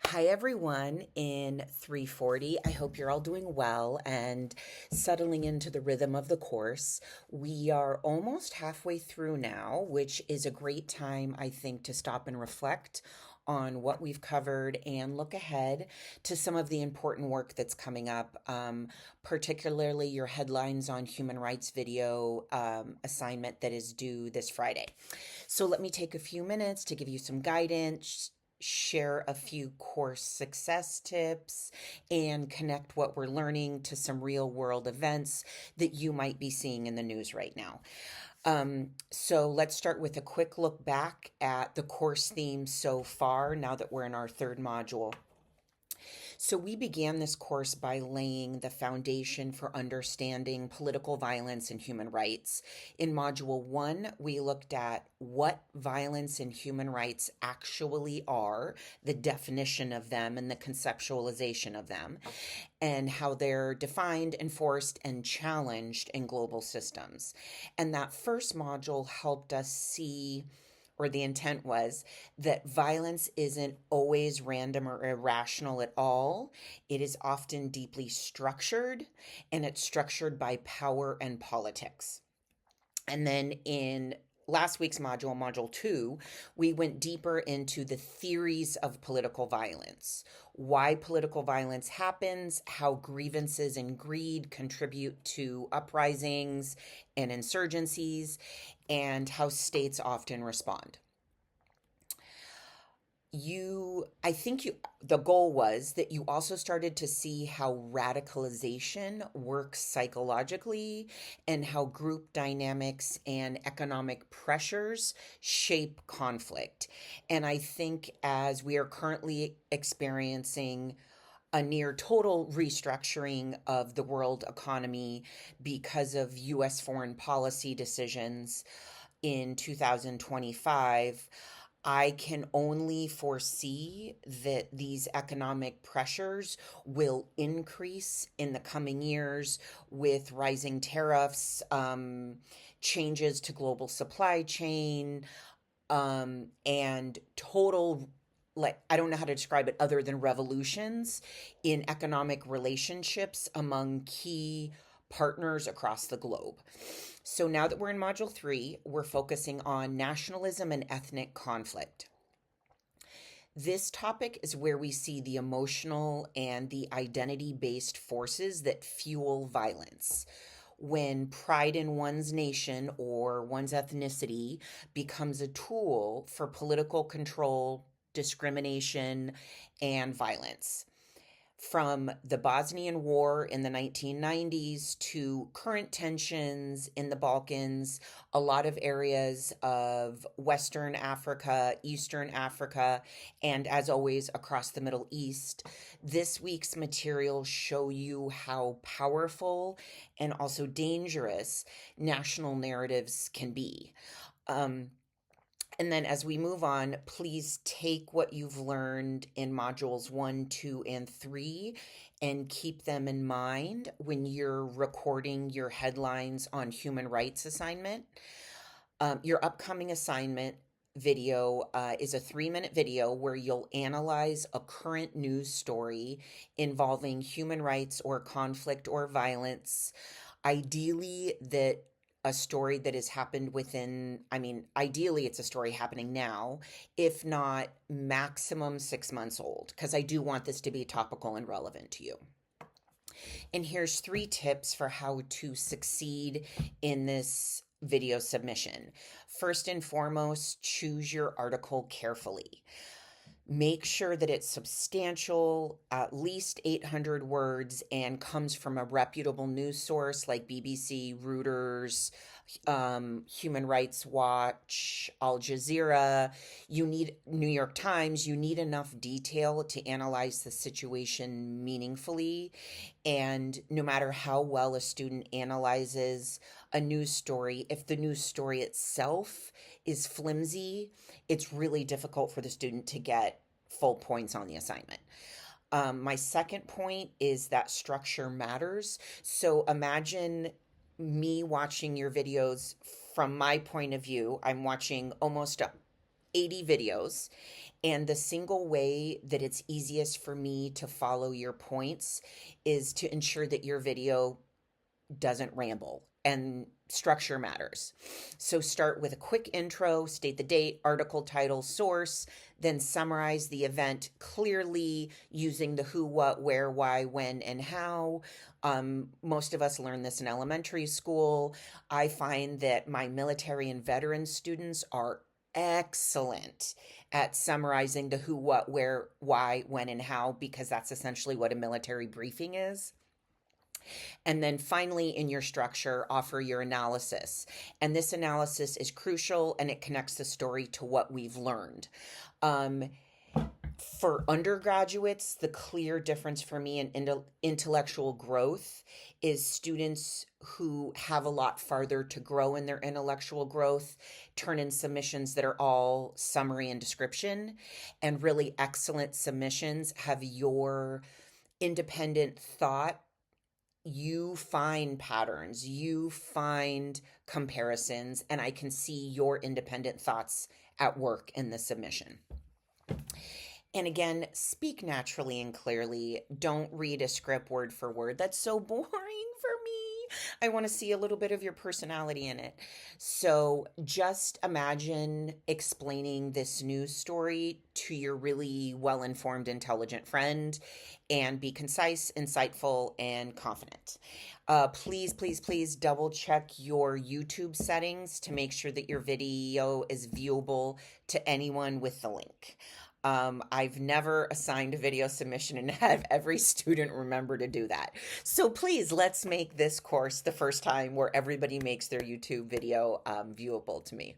Hi, everyone in 340. I hope you're all doing well and settling into the rhythm of the course. We are almost halfway through now, which is a great time, I think, to stop and reflect on what we've covered and look ahead to some of the important work that's coming up, particularly your headlines on human rights video assignment that is due this Friday. So let me take a few minutes to give you some guidance, share a few course success tips, and connect what we're learning to some real world events that you might be seeing in the news right now. So let's start with a quick look back at the course themes so far now that we're in our third module. So, we began this course by laying the foundation for understanding political violence and human rights. In Module 1, we looked at what violence and human rights actually are, the definition of them, and the conceptualization of them, and how they're defined, enforced, and challenged in global systems. And that first module helped us see, or the intent was, that violence isn't always random or irrational at all. It is often deeply structured, and it's structured by power and politics. And then in last week's module, Module 2, we went deeper into the theories of political violence, why political violence happens, how grievances and greed contribute to uprisings and insurgencies, and how states often respond. The goal was that you also started to see how radicalization works psychologically and how group dynamics and economic pressures shape conflict. And I think as we are currently experiencing a near total restructuring of the world economy because of US foreign policy decisions in 2025, I can only foresee that these economic pressures will increase in the coming years with rising tariffs, changes to global supply chain, and total, like, I don't know how to describe it other than revolutions in economic relationships among key partners across the globe. So now that we're in Module 3, we're focusing on nationalism and ethnic conflict. This topic is where we see the emotional and the identity-based forces that fuel violence. When pride in one's nation or one's ethnicity becomes a tool for political control, discrimination, and violence. From the Bosnian War in the 1990s to current tensions in the Balkans, a lot of areas of Western Africa, Eastern Africa, and as always, across the Middle East, this week's materials show you how powerful and also dangerous national narratives can be. And then as we move on, please take what you've learned in modules 1, 2, and 3 and keep them in mind when you're recording your headlines on human rights assignment. Your upcoming assignment video is a 3-minute video where you'll analyze a current news story involving human rights or conflict or violence. Ideally, that a story that has happened ideally it's a story happening now, if not maximum 6 months old, because I do want this to be topical and relevant to you. And here's 3 tips for how to succeed in this video submission. First and foremost, choose your article carefully. Make sure that it's substantial, at least 800 words, and comes from a reputable news source like BBC, Reuters, Human Rights Watch, Al Jazeera. You need New York Times. You need enough detail to analyze the situation meaningfully. And no matter how well a student analyzes a news story, if the news story itself is flimsy, it's really difficult for the student to get full points on the assignment. My second point is that structure matters. So imagine me watching your videos from my point of view. I'm watching almost 80 videos, And the single way that it's easiest for me to follow your points is to ensure that your video doesn't ramble, and structure matters. So start with a quick intro, state the date, article title, source, then summarize the event clearly using the who, what, where, why, when, and how. Most of us learn this in elementary school. I find that my military and veteran students are excellent at summarizing the who, what, where, why, when, and how, because that's essentially what a military briefing is. And then finally, in your structure, offer your analysis. And this analysis is crucial and it connects the story to what we've learned. Um, for undergraduates, the clear difference for me in intellectual growth is students who have a lot farther to grow in their intellectual growth turn in submissions that are all summary and description. And really excellent submissions have your independent thought. You find patterns, you find comparisons, and I can see your independent thoughts at work in the submission. And again, speak naturally and clearly. Don't read a script word for word. That's so boring for me. I want to see a little bit of your personality in it. So just imagine explaining this news story to your really well-informed, intelligent friend, and be concise, insightful, and confident. Please, please, please double check your YouTube settings to make sure that your video is viewable to anyone with the link. I've never assigned a video submission and have every student remember to do that. So please, let's make this course the first time where everybody makes their YouTube video viewable to me.